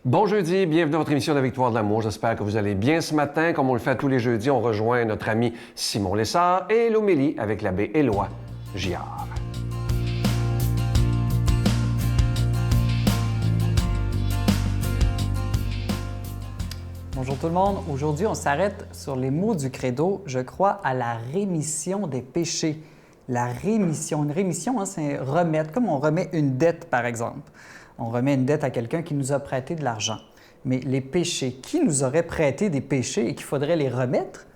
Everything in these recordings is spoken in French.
Bon jeudi, bienvenue à votre émission de Victoire de l'amour. J'espère que vous allez bien ce matin. Comme on le fait tous les jeudis, on rejoint notre ami Simon Lessard et l'homélie avec l'abbé Éloi Giard. Bonjour tout le monde. Aujourd'hui, on s'arrête sur les mots du credo. Je crois à la rémission des péchés. La rémission. Une rémission, c'est remettre, comme on remet une dette, par exemple. On remet une dette à quelqu'un qui nous a prêté de l'argent. Mais les péchés, qui nous aurait prêté des péchés et qu'il faudrait les remettre?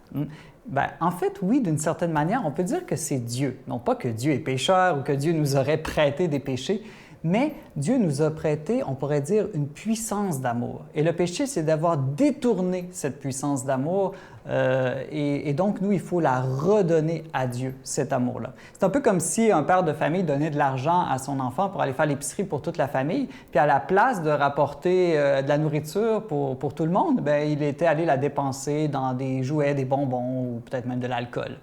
En fait, oui, d'une certaine manière, on peut dire que c'est Dieu. Non pas que Dieu est pécheur ou que Dieu nous aurait prêté des péchés, mais Dieu nous a prêté, on pourrait dire, une puissance d'amour. Et le péché, c'est d'avoir détourné cette puissance d'amour. Et donc, nous, il faut la redonner à Dieu, cet amour-là. C'est un peu comme si un père de famille donnait de l'argent à son enfant pour aller faire l'épicerie pour toute la famille, puis à la place de rapporter de la nourriture pour tout le monde, il était allé la dépenser dans des jouets, des bonbons ou peut-être même de l'alcool.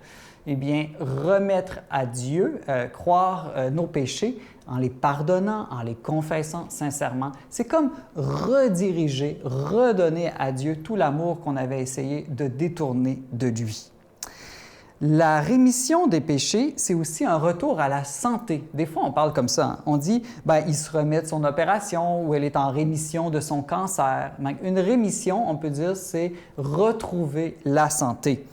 Eh bien, remettre à Dieu, croire nos péchés en les pardonnant, en les confessant sincèrement, c'est comme rediriger, redonner à Dieu tout l'amour qu'on avait essayé de détourner de lui. La rémission des péchés, c'est aussi un retour à la santé. Des fois, on parle comme ça. On dit, il se remet de son opération ou elle est en rémission de son cancer. Une rémission, on peut dire, c'est retrouver la santé.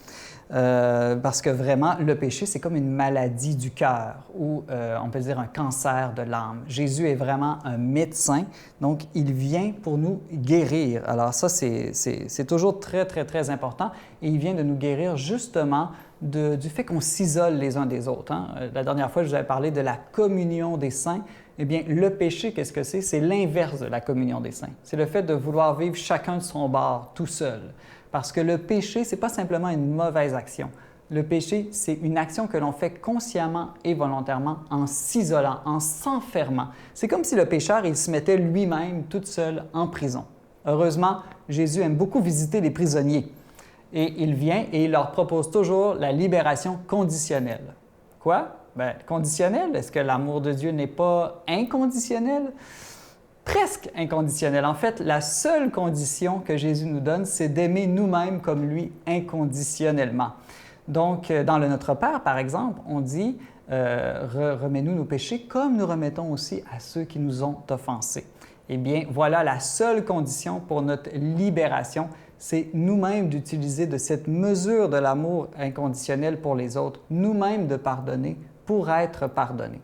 Parce que vraiment, le péché, c'est comme une maladie du cœur ou on peut dire un cancer de l'âme. Jésus est vraiment un médecin, donc il vient pour nous guérir. Alors ça, c'est toujours très, très, très important et il vient de nous guérir justement du fait qu'on s'isole les uns des autres. La dernière fois, je vous avais parlé de la communion des saints. Eh bien, le péché, qu'est-ce que c'est? C'est l'inverse de la communion des saints. C'est le fait de vouloir vivre chacun de son bord, tout seul. Parce que le péché, ce n'est pas simplement une mauvaise action. Le péché, c'est une action que l'on fait consciemment et volontairement en s'isolant, en s'enfermant. C'est comme si le pécheur, il se mettait lui-même tout seul en prison. Heureusement, Jésus aime beaucoup visiter les prisonniers. Et il vient et il leur propose toujours la libération conditionnelle. Quoi? Conditionnelle? Est-ce que l'amour de Dieu n'est pas inconditionnel? Presque inconditionnel. En fait, la seule condition que Jésus nous donne, c'est d'aimer nous-mêmes comme lui inconditionnellement. Donc, dans le Notre Père, par exemple, on dit « Remets-nous nos péchés comme nous remettons aussi à ceux qui nous ont offensés ». Eh bien, voilà la seule condition pour notre libération, c'est nous-mêmes d'utiliser de cette mesure de l'amour inconditionnel pour les autres, nous-mêmes de pardonner pour être pardonnés.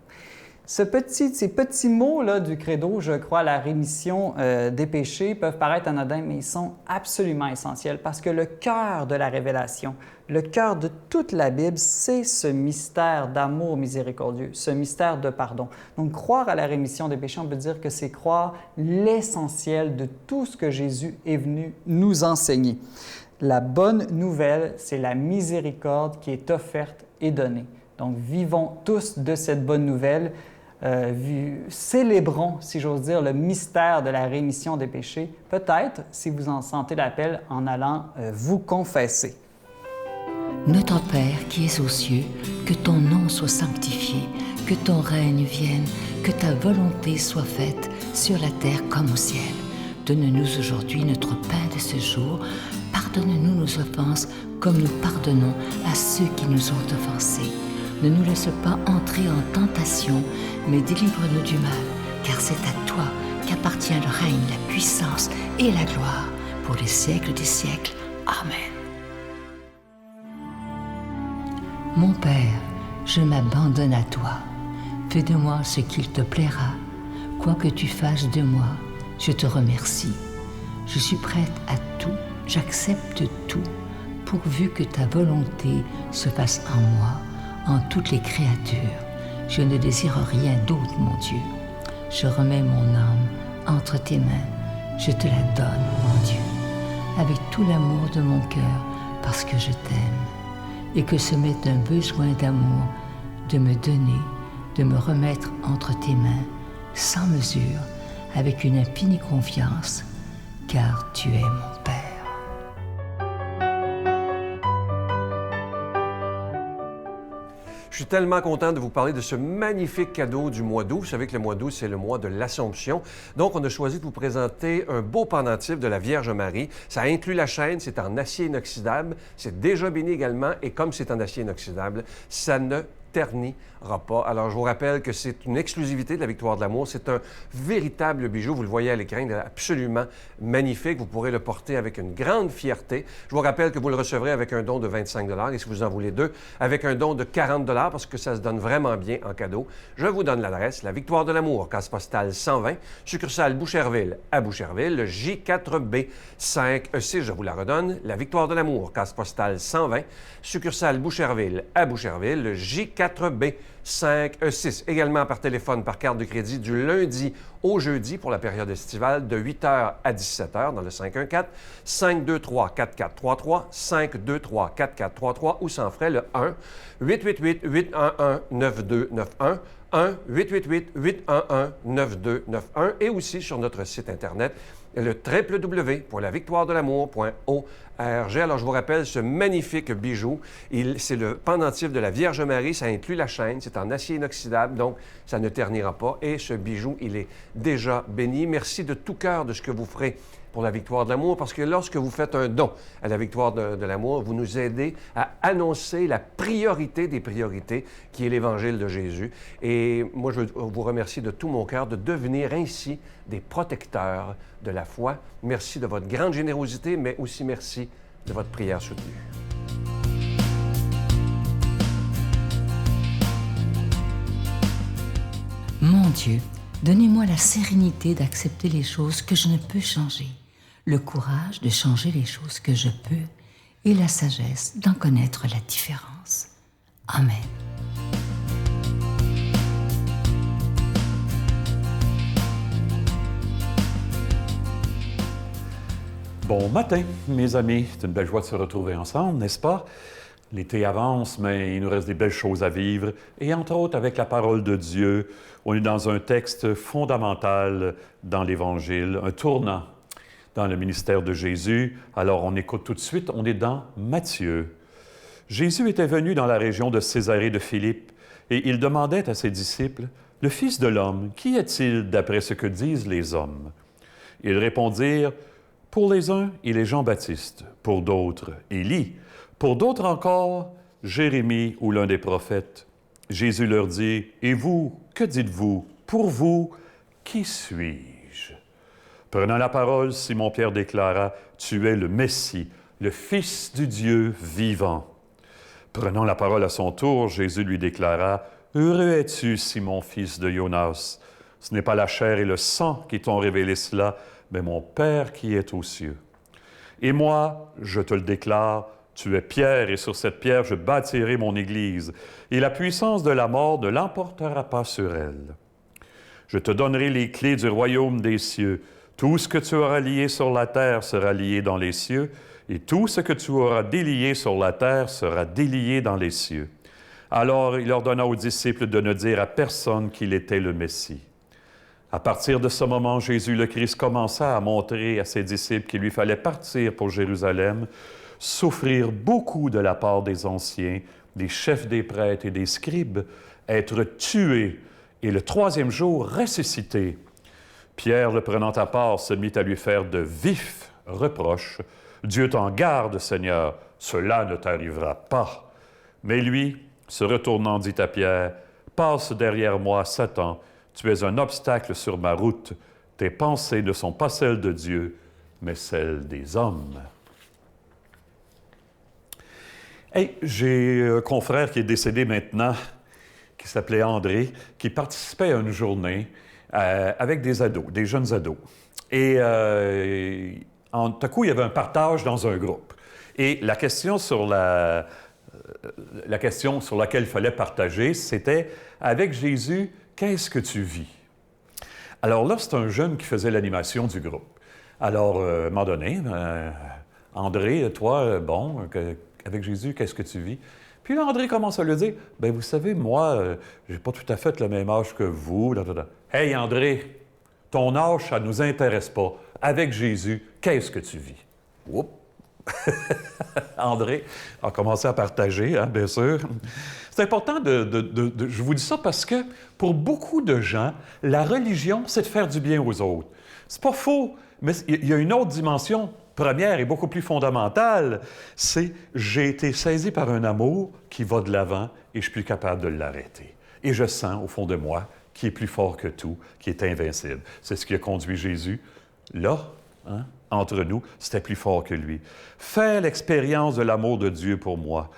Ces petits mots-là du credo, je crois, la rémission des péchés, peuvent paraître anodins, mais ils sont absolument essentiels parce que le cœur de la révélation, le cœur de toute la Bible, c'est ce mystère d'amour miséricordieux, ce mystère de pardon. Donc, croire à la rémission des péchés, on peut dire que c'est croire l'essentiel de tout ce que Jésus est venu nous enseigner. La bonne nouvelle, c'est la miséricorde qui est offerte et donnée. Donc, vivons tous de cette bonne nouvelle. Célébrons, si j'ose dire, le mystère de la rémission des péchés, peut-être, si vous en sentez l'appel, en allant vous confesser. Notre Père qui es aux cieux, que ton nom soit sanctifié, que ton règne vienne, que ta volonté soit faite sur la terre comme au ciel. Donne-nous aujourd'hui notre pain de ce jour. Pardonne-nous nos offenses comme nous pardonnons à ceux qui nous ont offensés. Ne nous laisse pas entrer en tentation, mais délivre-nous du mal, car c'est à toi qu'appartient le règne, la puissance et la gloire, pour les siècles des siècles. Amen. Mon Père, je m'abandonne à toi. Fais de moi ce qu'il te plaira. Quoi que tu fasses de moi, je te remercie. Je suis prête à tout, j'accepte tout, pourvu que ta volonté se fasse en moi, en toutes les créatures. Je ne désire rien d'autre, mon Dieu. Je remets mon âme entre tes mains. Je te la donne, mon Dieu, avec tout l'amour de mon cœur, parce que je t'aime, et que ce m'est un besoin d'amour de me donner, de me remettre entre tes mains, sans mesure, avec une infinie confiance, car tu es mon Père. Je suis tellement content de vous parler de ce magnifique cadeau du mois d'août. Vous savez que le mois d'août, c'est le mois de l'Assomption. Donc, on a choisi de vous présenter un beau pendentif de la Vierge Marie. Ça inclut la chaîne, c'est en acier inoxydable. C'est déjà béni également. Et comme c'est en acier inoxydable, ça ne ternira pas. Alors, je vous rappelle que c'est une exclusivité de la Victoire de l'amour. C'est un véritable bijou. Vous le voyez à l'écran, il est absolument magnifique. Vous pourrez le porter avec une grande fierté. Je vous rappelle que vous le recevrez avec un don de 25 et si vous en voulez deux, avec un don de 40 parce que ça se donne vraiment bien en cadeau. Je vous donne l'adresse, la Victoire de l'amour, case postale 120, succursale Boucherville à Boucherville, le J4B 5E6. Je vous la redonne, la Victoire de l'amour, case postale 120, succursale Boucherville à Boucherville, le J4B 5E6. Également par téléphone, par carte de crédit du lundi au jeudi pour la période estivale de 8h à 17h dans le 514-523-4433, 523-4433 ou sans frais le 1-888-811-9291, 1-888-811-9291 et aussi sur notre site Internet, le www.lavictoiredelamour.org. Alors, je vous rappelle ce magnifique bijou. C'est le pendentif de la Vierge Marie. Ça inclut la chaîne. C'est en acier inoxydable, donc ça ne ternira pas. Et ce bijou, il est déjà béni. Merci de tout cœur de ce que vous ferez pour la Victoire de l'amour, parce que lorsque vous faites un don à la Victoire de l'amour, vous nous aidez à annoncer la priorité des priorités, qui est l'Évangile de Jésus. Et moi, je vous remercie de tout mon cœur de devenir ainsi des protecteurs de la foi. Merci de votre grande générosité, mais aussi merci de votre prière soutenue. Mon Dieu, donnez-moi la sérénité d'accepter les choses que je ne peux changer, le courage de changer les choses que je peux et la sagesse d'en connaître la différence. Amen. Bon matin, mes amis. C'est une belle joie de se retrouver ensemble, n'est-ce pas? L'été avance, mais il nous reste des belles choses à vivre. Et entre autres, avec la parole de Dieu, on est dans un texte fondamental dans l'Évangile, un tournant dans le ministère de Jésus. Alors, on écoute tout de suite, on est dans Matthieu. Jésus était venu dans la région de Césarée de Philippe, et il demandait à ses disciples, « Le Fils de l'homme, qui est-il d'après ce que disent les hommes? » Ils répondirent, « Pour les uns, il est Jean-Baptiste, pour d'autres, Élie, pour d'autres encore, Jérémie ou l'un des prophètes. » Jésus leur dit, « Et vous, que dites-vous? Pour vous, qui suis-je? » Prenant la parole, Simon-Pierre déclara, « Tu es le Messie, le Fils du Dieu vivant. » Prenant la parole à son tour, Jésus lui déclara, « Heureux es-tu, Simon, fils de Jonas. Ce n'est pas la chair et le sang qui t'ont révélé cela, mais mon Père qui est aux cieux. Et moi, je te le déclare, tu es Pierre, et sur cette pierre je bâtirai mon Église, et la puissance de la mort ne l'emportera pas sur elle. Je te donnerai les clés du royaume des cieux. Tout ce que tu auras lié sur la terre sera lié dans les cieux, et tout ce que tu auras délié sur la terre sera délié dans les cieux. » Alors il ordonna aux disciples de ne dire à personne qu'il était le Messie. À partir de ce moment, Jésus le Christ commença à montrer à ses disciples qu'il lui fallait partir pour Jérusalem, souffrir beaucoup de la part des anciens, des chefs des prêtres et des scribes, être tué et le troisième jour ressuscité. Pierre, le prenant à part, se mit à lui faire de vifs reproches. « Dieu t'en garde, Seigneur, cela ne t'arrivera pas. » Mais lui, se retournant, dit à Pierre, « Passe derrière moi, Satan, tu es un obstacle sur ma route. Tes pensées ne sont pas celles de Dieu, mais celles des hommes. » Hey, j'ai un confrère qui est décédé maintenant, qui s'appelait André, qui participait à une journée avec des ados, des jeunes ados. Et tout à coup, il y avait un partage dans un groupe. Et la question sur laquelle il fallait partager, c'était « Avec Jésus, qu'est-ce que tu vis? » Alors là, c'est un jeune qui faisait l'animation du groupe. Alors, à un moment donné, André, toi, avec Jésus, qu'est-ce que tu vis? Puis là, André commence à lui dire, « Bien, vous savez, moi, j'ai pas tout à fait le même âge que vous. » Hey, André, ton âge, ça ne nous intéresse pas. Avec Jésus, qu'est-ce que tu vis? Oups! André a commencé à partager, hein, bien sûr. C'est important je vous dis ça parce que pour beaucoup de gens, la religion, c'est de faire du bien aux autres. C'est pas faux, mais il y a une autre dimension première et beaucoup plus fondamentale, c'est j'ai été saisi par un amour qui va de l'avant et je suis plus capable de l'arrêter. Et je sens au fond de moi qui est plus fort que tout, qui est invincible. C'est ce qui a conduit Jésus là, hein, entre nous, c'était plus fort que lui. Faire l'expérience de l'amour de Dieu pour moi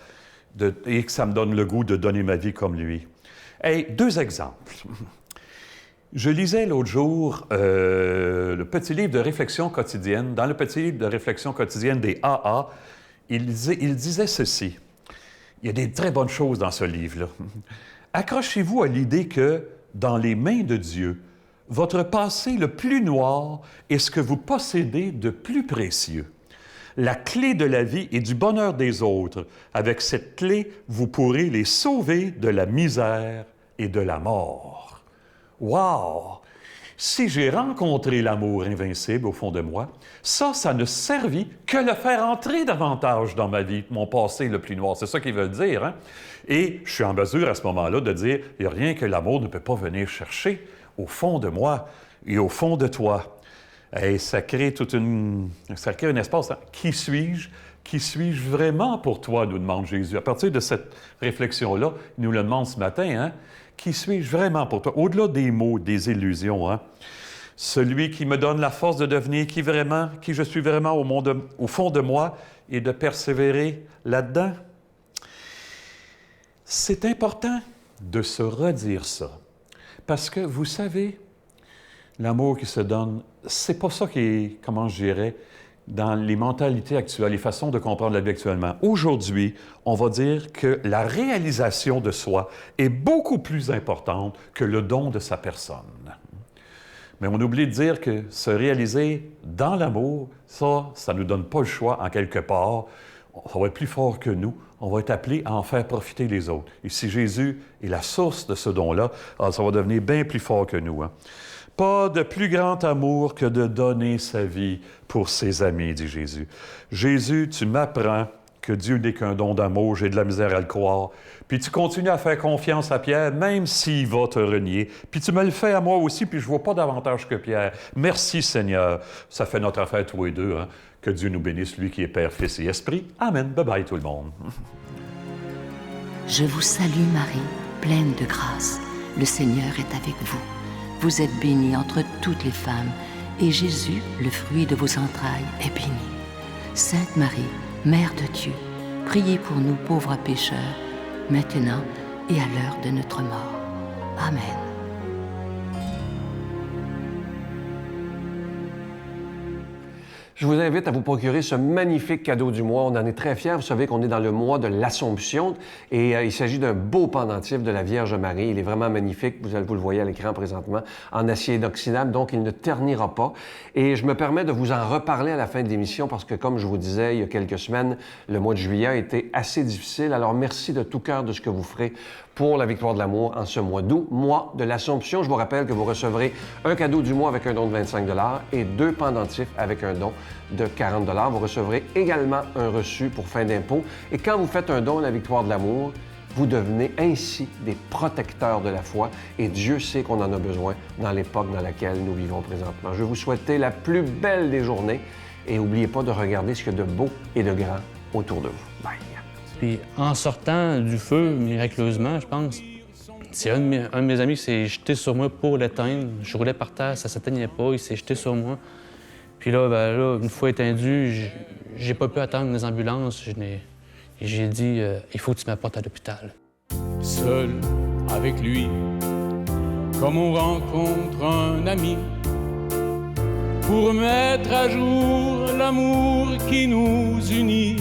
et que ça me donne le goût de donner ma vie comme lui. Hey, 2 exemples. Je lisais l'autre jour le petit livre de réflexion quotidienne. Dans le petit livre de réflexion quotidienne des AA, il disait ceci. Il y a des très bonnes choses dans ce livre-là. Accrochez-vous à l'idée que, dans les mains de Dieu, votre passé le plus noir est ce que vous possédez de plus précieux. La clé de la vie et du bonheur des autres. Avec cette clé, vous pourrez les sauver de la misère et de la mort. Wow! Si j'ai rencontré l'amour invincible au fond de moi, ça ne servit que le faire entrer davantage dans ma vie, mon passé le plus noir. C'est ça qu'ils veulent dire, hein? Et je suis en mesure à ce moment-là de dire, il n'y a rien que l'amour ne peut pas venir chercher au fond de moi et au fond de toi. Et ça crée un espace. Hein? Qui suis-je? Qui suis-je vraiment pour toi, nous demande Jésus. À partir de cette réflexion-là, il nous le demande ce matin, hein? Qui suis-je vraiment pour toi? Au-delà des mots, des illusions, hein? Celui qui me donne la force de devenir qui je suis vraiment au fond de moi et de persévérer là-dedans. C'est important de se redire ça. Parce que, vous savez, l'amour qui se donne, c'est pas ça qui est, comment je dirais, dans les mentalités actuelles, les façons de comprendre la vie actuellement. Aujourd'hui, on va dire que la réalisation de soi est beaucoup plus importante que le don de sa personne. Mais on oublie de dire que se réaliser dans l'amour, ça ne nous donne pas le choix en quelque part. Ça va être plus fort que nous. On va être appelé à en faire profiter les autres. Et si Jésus est la source de ce don-là, alors ça va devenir bien plus fort que nous. Hein? Pas de plus grand amour que de donner sa vie pour ses amis, dit Jésus. Jésus, tu m'apprends que Dieu n'est qu'un don d'amour, j'ai de la misère à le croire. Puis tu continues à faire confiance à Pierre, même s'il va te renier. Puis tu me le fais à moi aussi, puis je ne vois pas davantage que Pierre. Merci Seigneur. Ça fait notre affaire tous les deux. Hein? Que Dieu nous bénisse, lui qui est Père, Fils et Esprit. Amen. Bye-bye tout le monde. Je vous salue Marie, pleine de grâce. Le Seigneur est avec vous. Vous êtes bénie entre toutes les femmes, et Jésus, le fruit de vos entrailles, est béni. Sainte Marie, Mère de Dieu, priez pour nous pauvres pécheurs, maintenant et à l'heure de notre mort. Amen. Je vous invite à vous procurer ce magnifique cadeau du mois. On en est très fiers. Vous savez qu'on est dans le mois de l'Assomption et il s'agit d'un beau pendentif de la Vierge Marie. Il est vraiment magnifique. Vous le voyez à l'écran présentement, en acier inoxydable, donc il ne ternira pas. Et je me permets de vous en reparler à la fin de l'émission parce que, comme je vous disais il y a quelques semaines, le mois de juillet a été assez difficile. Alors, merci de tout cœur de ce que vous ferez pour la victoire de l'amour en ce mois d'août, mois de l'Assomption. Je vous rappelle que vous recevrez un cadeau du mois avec un don de 25 $ et 2 pendentifs avec un don de 40 $. Vous recevrez également un reçu pour fin d'impôt. Et quand vous faites un don à la victoire de l'amour, vous devenez ainsi des protecteurs de la foi et Dieu sait qu'on en a besoin dans l'époque dans laquelle nous vivons présentement. Je vais vous souhaiter la plus belle des journées et n'oubliez pas de regarder ce qu'il y a de beau et de grand autour de vous. Bye! Puis en sortant du feu, miraculeusement, je pense, c'est un de mes amis qui s'est jeté sur moi pour l'éteindre. Je roulais par terre, ça ne s'éteignait pas, il s'est jeté sur moi. Puis là, une fois étendu, j'ai pas pu attendre les ambulances. J'ai dit, il faut que tu m'apportes à l'hôpital. Seul avec lui, comme on rencontre un ami, pour mettre à jour l'amour qui nous unit.